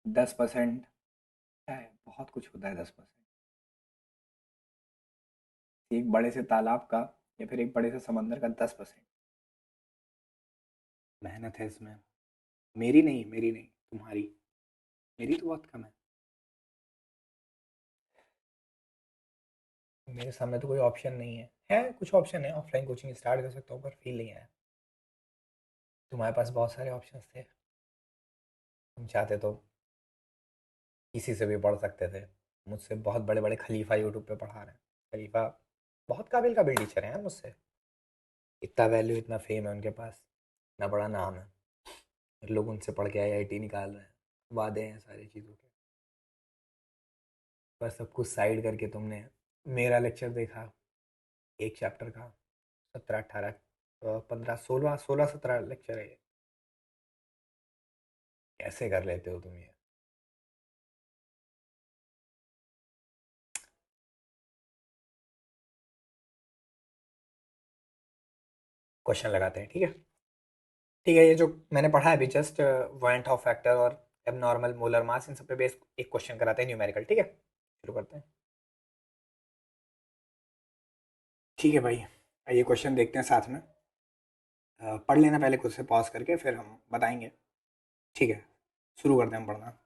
10% क्या है, बहुत कुछ होता है 10%। एक बड़े से तालाब का या फिर एक बड़े से समंदर का 10%। मेहनत है इसमें, मेरी नहीं तुम्हारी, मेरी तो बहुत कम है। मेरे सामने तो कोई ऑप्शन नहीं है कुछ ऑप्शन है, ऑफलाइन कोचिंग स्टार्ट कर सकता हूँ, पर फील नहीं आया। तुम्हारे पास बहुत सारे ऑप्शंस थे, तुम चाहते तो किसी से भी पढ़ सकते थे। मुझसे बहुत बड़े बड़े खलीफा यूट्यूब पे पढ़ा रहे हैं, खलीफा बहुत काबिल काबिल टीचर हैं मुझसे, इतना वैल्यू इतना फेम है उनके पास, इतना बड़ा नाम है, लोग उनसे पढ़ के आईआईटी निकाल रहे हैं, वादे हैं सारी चीज़ों के। पर सब कुछ साइड करके तुमने मेरा लेक्चर देखा, एक चैप्टर का 17 18 15 16 लेक्चर है, कैसे कर लेते हो तुम ये। क्वेश्चन लगाते हैं, ठीक है। ठीक है, ये जो मैंने पढ़ा है अभी जस्ट, वाइंट ऑफ फैक्टर और एबनॉर्मल मोलर मास, इन सब पे बेस एक क्वेश्चन कराते हैं न्यूमेरिकल, ठीक है। शुरू करते हैं। ठीक है भाई, ये क्वेश्चन देखते हैं साथ में। पढ़ लेना पहले खुद से पॉज करके, फिर हम बताएंगे। ठीक है, शुरू करते हैं हम पढ़ना।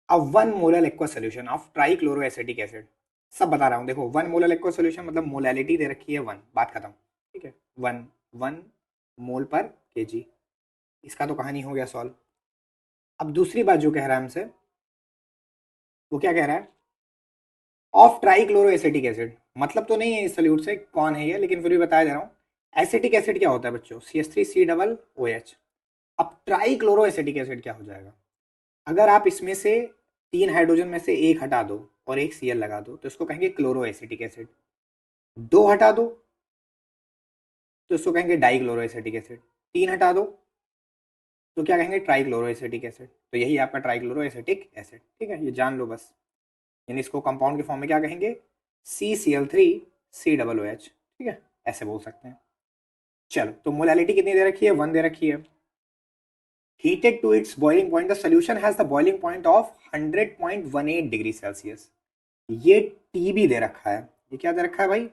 अब 1 molar aqua solution of trichloroacetic acid, सब बता रहा हूँ। देखो 1 मोलर एक्वा सोल्यूशन मतलब मोलैलिटी दे रखी है 1, बात खत्म। ठीक है, 1 मोल पर केजी, इसका तो कहानी हो गया सॉल्व। अब दूसरी बात जो कह रहा है हमसे, वो क्या कह रहा है, ऑफ ट्राइक्लोरोएसिटिक एसिड। मतलब तो नहीं है इस सल्यूट से कौन है ये, लेकिन फिर भी बताया जा रहा हूँ। एसिटिक एसिड क्या होता है बच्चों, CH3C OH। अब ट्राइक्लोरो एसिटिक एसिड क्या हो जाएगा, अगर आप इसमें से 3 हाइड्रोजन में से एक हटा दो और एक Cl लगा दो तो इसको कहेंगे क्लोरो एसिटिक एसिड। 2 हटा दो तो इसको कहेंगे डाइक्लोरो एसिटिक एसिड। 3 हटा दो तो क्या कहेंगे, ट्राइक्लोरो एसिटिक एसिड। तो यही आपका ट्राइक्लोरो एसिटिक एसिड। ठीक है, ये जान लो बस। यानी इसको कंपाउंड के फॉर्म में क्या कहेंगे, CCl3COOH। ठीक है, ऐसे बोल सकते हैं। चलो, तो मोलैलिटी कितनी दे रखी है, 1 दे रखी है। Heated to its boiling point, the solution has the boiling point of 100.18 degree Celsius. ये टीबी दे रखा है। ये क्या दे रखा है भाई,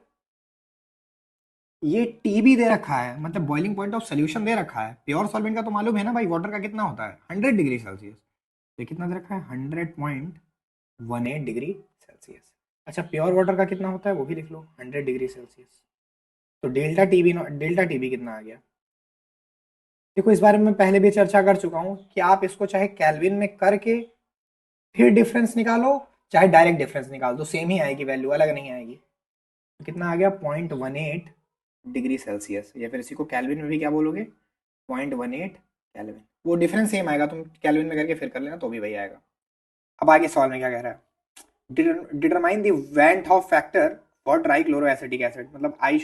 ये टीबी दे रखा है, मतलब बॉइलिंग पॉइंट ऑफ सोल्यूशन दे रखा है। प्योर सॉल्वेंट का तो मालूम है ना भाई, वाटर का कितना होता है 100 डिग्री सेल्सियस। तो ये कितना दे रखा है, 100.18 डिग्री सेल्सियस। अच्छा, प्योर वाटर का कितना होता है वो भी लिख लो, 100 डिग्री सेल्सियस। तो डेल्टा टीबी कितना आ गया। देखो इस बारे में पहले भी चर्चा कर चुका हूं कि आप इसको चाहे केल्विन में करके फिर डिफरेंस निकालो, चाहे डायरेक्ट डिफरेंस निकाल दो, सेम ही आएगी वैल्यू, अलग नहीं आएगी। तो कितना आ गया, 0.18 डिग्री सेल्सियस। या फिर इसी को कैलविन में भी क्या बोलोगे, 0.18 कैलविन। वो डिफरेंस सेम आएगा, तुम कैलविन में करके फिर कर लेना तो भी वही आएगा। अब आगे सवाल में क्या कह रहा है, determine the went Hoff factor for trichloroacetic acid. मतलब आई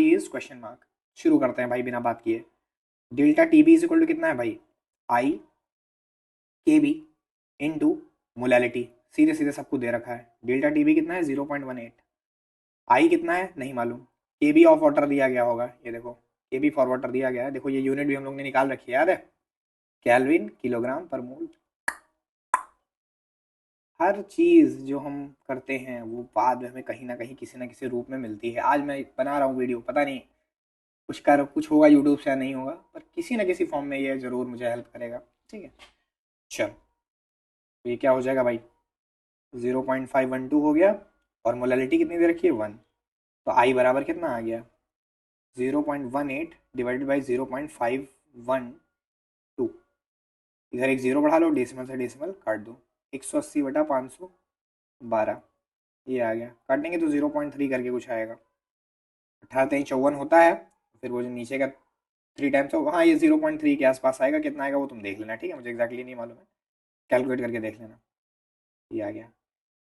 इज क्वेश्चन मार्क। शुरू करते हैं भाई बिना बात किए। Delta TB is equal to कितना है भाई, आई के बी इंटू मोलैलिटी। सीधे सीधे सबको दे रखा है। डेल्टा टीबी कितना है, 0.18। आई कितना है नहीं मालूम। के बी ऑफ वाटर दिया गया होगा, ये देखो के बी फॉर वाटर दिया गया है। देखो ये यूनिट भी हम लोग ने निकाल रखी है, याद है, कैलविन किलोग्राम पर मोल। हर चीज जो हम करते हैं वो बाद में हमें कहीं ना कहीं किसी ना किसी रूप में मिलती है। आज मैं बना रहा हूँ वीडियो, पता नहीं कुछ होगा यूट्यूब से या नहीं होगा, पर किसी ना किसी फॉर्म में ये जरूर मुझे हेल्प करेगा। ठीक है, चलो, तो ये क्या हो जाएगा भाई, 0.512 हो गया। और मोलैलिटी कितनी दे रखी है, 1। तो आई बराबर कितना आ गया, 0.18 डिवाइडेड बाई 0.512। इधर एक जीरो बढ़ा लो, डेसिमल से डेसिमल काट दो, 180/512, ये आ गया। काटेंगे तो 0.3 करके कुछ आएगा। 18×3 = 54 होता है। फिर वो जो नीचे का 3 टाइम्स हो, हाँ ये 0.3 के आसपास आएगा। कितना आएगा वो तुम देख लेना, ठीक है, मुझे एक्जैक्टली नहीं मालूम है, कैलकुलेट करके देख लेना। ये आ गया।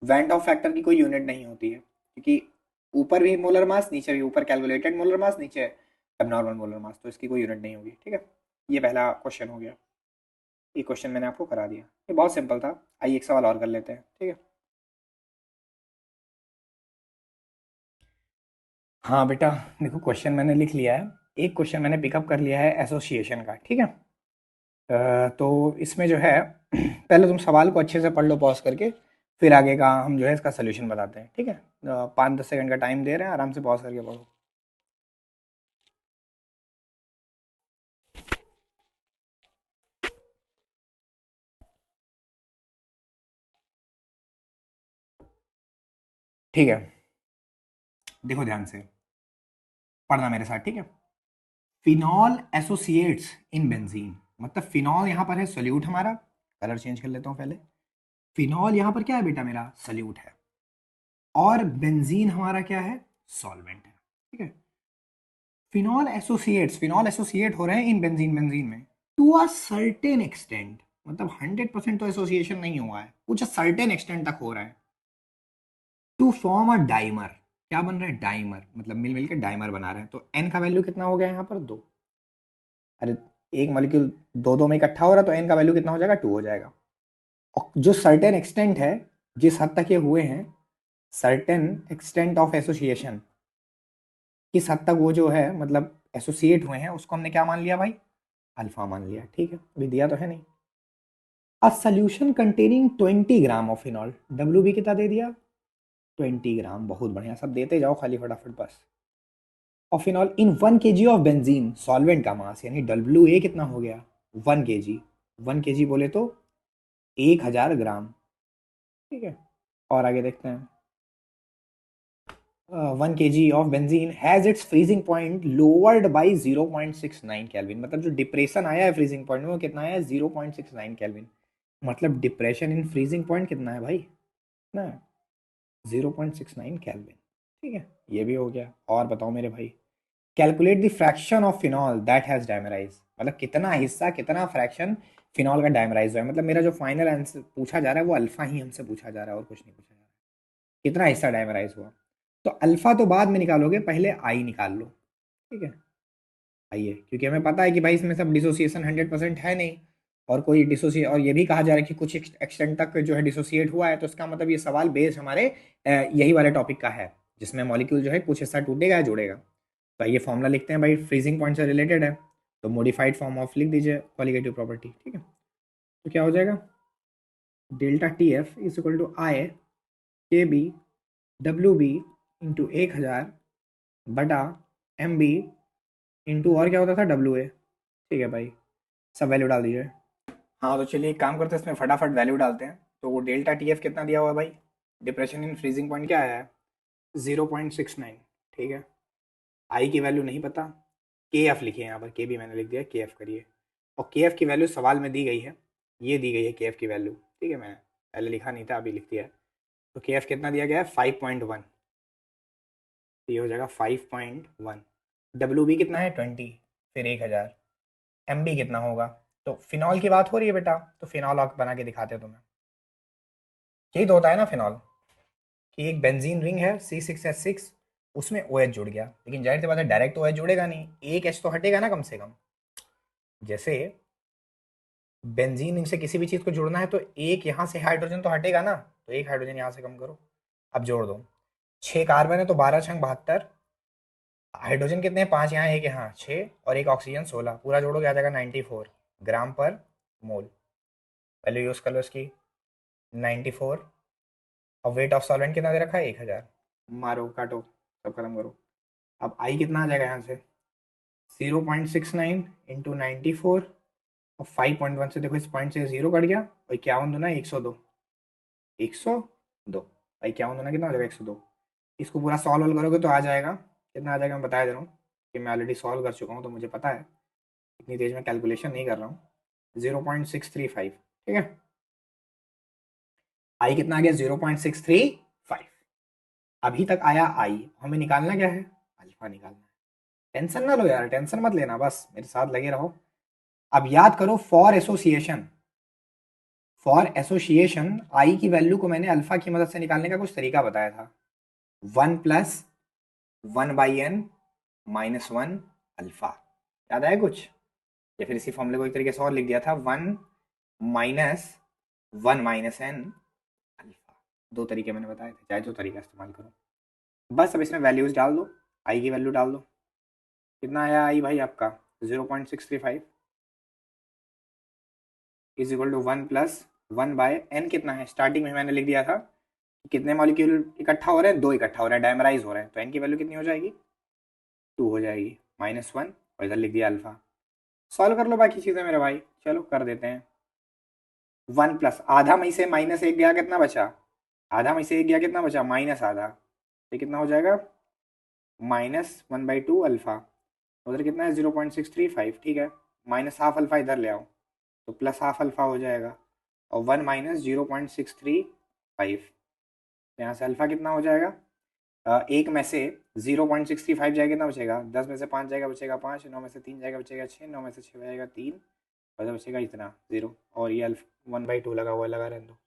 वेंट ऑफ फैक्टर की कोई यूनिट नहीं होती है, क्योंकि ऊपर भी मोलर मास, नीचे भी, ऊपर कैलकुलेटेड मोलर मास, नीचे एबनॉर्मल मोलर मास, तो इसकी कोई यूनिट नहीं होगी। ठीक है, ये पहला क्वेश्चन हो गया। ये क्वेश्चन मैंने आपको करा दिया, ये बहुत सिंपल था। आइए एक सवाल और कर लेते हैं। ठीक है, हाँ बेटा, देखो क्वेश्चन मैंने लिख लिया है। एक क्वेश्चन मैंने पिकअप कर लिया है एसोसिएशन का। ठीक है, तो इसमें जो है पहले तुम सवाल को अच्छे से पढ़ लो पॉज करके, फिर आगे का हम जो है इसका सोल्यूशन बताते हैं। ठीक है, 5-10 सेकंड का टाइम दे रहे हैं, आराम से पॉज करके पढ़ो। ठीक है, देखो ध्यान से पढ़ना मेरे साथ। ठीक है, फिनॉल एसोसिएट्स इन बेंजीन, मतलब फिनॉल यहाँ पर है सोल्यूट हमारा। कलर चेंज कर लेता हूँ पहले। फिनॉल यहाँ पर क्या है बेटा, मेरा सोल्यूट है, और बेंजीन हमारा क्या है, सॉल्वेंट है। ठीक है, फिनॉल एसोसिएट हो रहे हैं इन बेंजीन, बेंजीन में टू अ सर्टेन एक्सटेंट। मतलब 100% तो एसोसिएशन नहीं हुआ है, कुछ सर्टेन एक्सटेंट तक हो रहा है। टू फॉर्म अ डाइमर, क्या बन रहा है, डाइमर, मतलब मिल मिल के डाइमर बना रहे हैं। तो एन का वैल्यू कितना हो गया यहाँ पर, 2। अरे एक मॉलिक्यूल दो दो में इकट्ठा हो रहा है, तो एन का वैल्यू कितना हो जाएगा, 2 हो जाएगा। और जो सर्टेन एक्सटेंट है, जिस हद तक ये हुए हैं, सर्टेन एक्सटेंट ऑफ एसोसिएशन, किस हद तक वो जो है मतलब एसोसिएट हुए हैं, उसको हमने क्या मान लिया भाई, अल्फा मान लिया। ठीक है, अभी दिया तो है नहीं। A solution containing 20 gram of phenol, W B कितना दे दिया, 20 ग्राम। बहुत बढ़िया, सब देते जाओ खाली फटाफट बस। Of phenol in 1 kg of benzene solvent का मास यानी WA कितना हो गया 1 kg। 1 kg बोले तो 1000 ग्राम। ठीक है, और आगे देखते हैं। 1 kg of benzene has its freezing point lowered by 0.69 kelvin. मतलब जो डिप्रेशन आया है फ्रीजिंग पॉइंट में वो कितना है 0.69 केल्विन। मतलब डिप्रेशन इन फ्रीजिंग पॉइंट कितना है भाई, कितना है 0.69 केल्विन। ठीक है, ये भी हो गया। और बताओ मेरे भाई, calculate the fraction of phenol that has dimerise. मतलब कितना हिस्सा कितना फ्रैक्शन फिनॉल का डायमराइज हुआ है। मतलब मेरा जो फाइनल आंसर पूछा जा रहा है वो अल्फा ही हमसे पूछा जा रहा है और कुछ नहीं पूछा जा रहा है। कितना हिस्सा डायमराइज हुआ, तो अल्फा तो बाद में निकालोगे, पहले आई निकाल लो। ठीक है, आइए, क्योंकि हमें पता है कि भाई इसमें सब डिसोसिएशन 100% है नहीं, और कोई डिसोसिएट, और ये भी कहा जा रहा है कि कुछ एक्सटेंट तक जो है डिसोसिएट हुआ है, तो इसका मतलब ये सवाल बेस हमारे यही वाले टॉपिक का है, जिसमें मॉलिक्यूल जो है कुछ हिस्सा टूटेगा या जुड़ेगा। तो ये फॉर्मूला लिखते हैं भाई, फ्रीजिंग पॉइंट से रिलेटेड है, तो मॉडिफाइड फॉर्म ऑफ लिख दीजिए कॉलिगेटिव प्रॉपर्टी। ठीक है, तो क्या हो जाएगा, delta T F is equal to i K B W B into 1000 बटा एम बी इंटू और क्या होता था WA। ठीक है भाई, सब वैल्यू डाल दीजिए। हाँ, तो चलिए एक काम करते हैं, इसमें फटाफट वैल्यू डालते हैं। तो वो डेल्टा TF कितना दिया हुआ है भाई, डिप्रेशन इन फ्रीजिंग पॉइंट क्या आया है 0.69। ठीक है, आई की वैल्यू नहीं पता, KF लिखिए यहाँ पर, के भी मैंने लिख दिया, KF करिए। और KF की वैल्यू सवाल में दी गई है, ये दी गई है KF की वैल्यू। ठीक है, मैंने पहले लिखा नहीं था, अभी लिख दिया है। तो KF कितना दिया गया है 5.1, तो ये हो जाएगा 5.1। WB कितना है 20, फिर 1000। MB कितना होगा, तो फिनॉल की बात हो रही है बेटा, तो फिनॉल बना के दिखाते हैं तुम्हें। यही तो होता है ना फिनॉल, कि एक बेंजीन रिंग है C6H6, उसमें OH जुड़ गया, लेकिन जाहिर सी बात है डायरेक्ट OH जुड़ेगा नहीं, एक H तो हटेगा ना कम से कम। जैसे बेंजीन रिंग से किसी भी चीज़ को जुड़ना है तो एक यहाँ से हाइड्रोजन तो हटेगा ना, तो एक हाइड्रोजन यहाँ से कम करो, अब जोड़ दो। 6 कार्बन है तो 12×72, हाइड्रोजन कितने हैं 5 यहाँ, एक यहाँ 6, और एक ऑक्सीजन 16, पूरा जोड़ोगे आ जाएगा 94 ग्राम पर मोल। पहले यूज़ कर लो इसकी 94। और वेट ऑफ सॉल्वेंट कितना दे रखा है 1000। मारो काटो, सब खत्म करो। अब आई कितना आ जाएगा यहाँ से 0.69 इंटू 94, और 5.1 से देखो इस पॉइंट से 0 कट गया, और 51 दूना 102, 102 भाई, 51 दूना कितना हो जाएगा 102। इसको पूरा सॉल्व करोगे तो आ जाएगा, कितना आ जाएगा मैं बता दे रहा हूँ, कि मैं ऑलरेडी सॉल्व कर चुका हूँ तो मुझे पता है, इतनी तेज में कैलकुलेशन नहीं कर रहा हूँ। 0.635। ठीक है, आई कितना आ गया 0.635। अभी तक आया आई, हमें निकालना क्या है, अल्फा निकालना है। टेंशन ना लो यार, टेंशन मत लेना, बस मेरे साथ लगे रहो। अब याद करो फॉर एसोसिएशन, फॉर एसोसिएशन आई की वैल्यू को मैंने अल्फा की मदद से निकालने का कुछ तरीका बताया था, 1+1/n -1 अल्फा। याद आया कुछ, या फिर इसी फॉर्मूले को एक तरीके से और लिख दिया था, 1-1 - अल्फा। दो तरीके मैंने बताए थे, चाहे जो तरीका इस्तेमाल करो। बस अब इसमें वैल्यूज डाल दो, आई की वैल्यू डाल दो। कितना आया आई भाई आपका 0.635 इज इक्वल टू 1+1/n। कितना है, स्टार्टिंग में मैंने लिख दिया था कि कितने मॉलिक्यूल इकट्ठा हो रहे हैं, 2 इकट्ठा हो रहे हैं, डायमराइज हो रहे हैं, तो n की वैल्यू कितनी हो जाएगी 2 हो जाएगी, -1, और इधर लिख दिया अल्फा। सॉल्व कर लो बाकी चीज़ें मेरे भाई, चलो कर देते हैं। 1+ आधा में से -1 गया, कितना बचा, आधा में से 1 गया, कितना बचा माइनस आधा, तो कितना हो जाएगा -1/2 अल्फा। उधर कितना है 0.635। ठीक है, माइनस हाफ अल्फा इधर ले आओ, तो प्लस हाफ अल्फा हो जाएगा, और 1 - 0.635, यहाँ से अल्फा कितना हो जाएगा, एक में से 0.635 जाएगा, कितना बचेगा 10 में से 5 जाएगा बचेगा 5, 9 में से 3 जाएगा बचेगा 6, 9 में से 6 जाएगा 3, और बचेगा इतना 0, और ये अल्फा 1/2 लगा हुआ है, लगा रहने दो।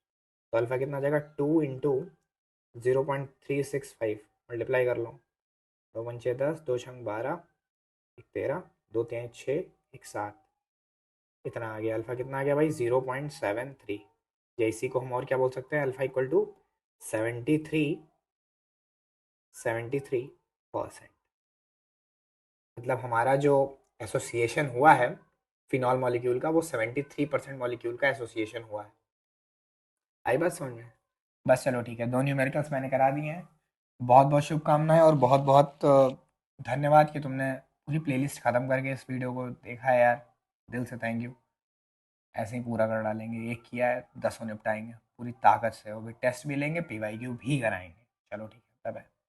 तो अल्फा कितना आ जाएगा 2 इंटू 0.365, मल्टीप्लाई कर लो, 2×5 = 10, 2×6 = 12, 1 13, 2×3 = 6, 1 7, इतना आ गया। अल्फा कितना आ गया भाई 0.73। या इसी को हम और क्या बोल सकते हैं, अल्फा इक्वल टू 73%। मतलब हमारा जो एसोसिएशन हुआ है फिनॉल मॉलिक्यूल का, वो 73% मॉलिक्यूल का एसोसिएशन हुआ है। आई बात समझ में, बस चलो ठीक है, दो न्यूमेरिकल्स मैंने करा दिए हैं। बहुत बहुत शुभकामनाएं और बहुत बहुत धन्यवाद कि तुमने पूरी प्लेलिस्ट ख़त्म करके इस वीडियो को देखा है यार, दिल से थैंक यू। ऐसे ही पूरा कर डालेंगे, एक किया है 10 निपटाएंगे पूरी ताकत से, वो भी टेस्ट भी लेंगे, पीवाईक्यू भी कराएंगे। चलो ठीक है, बाय बाय।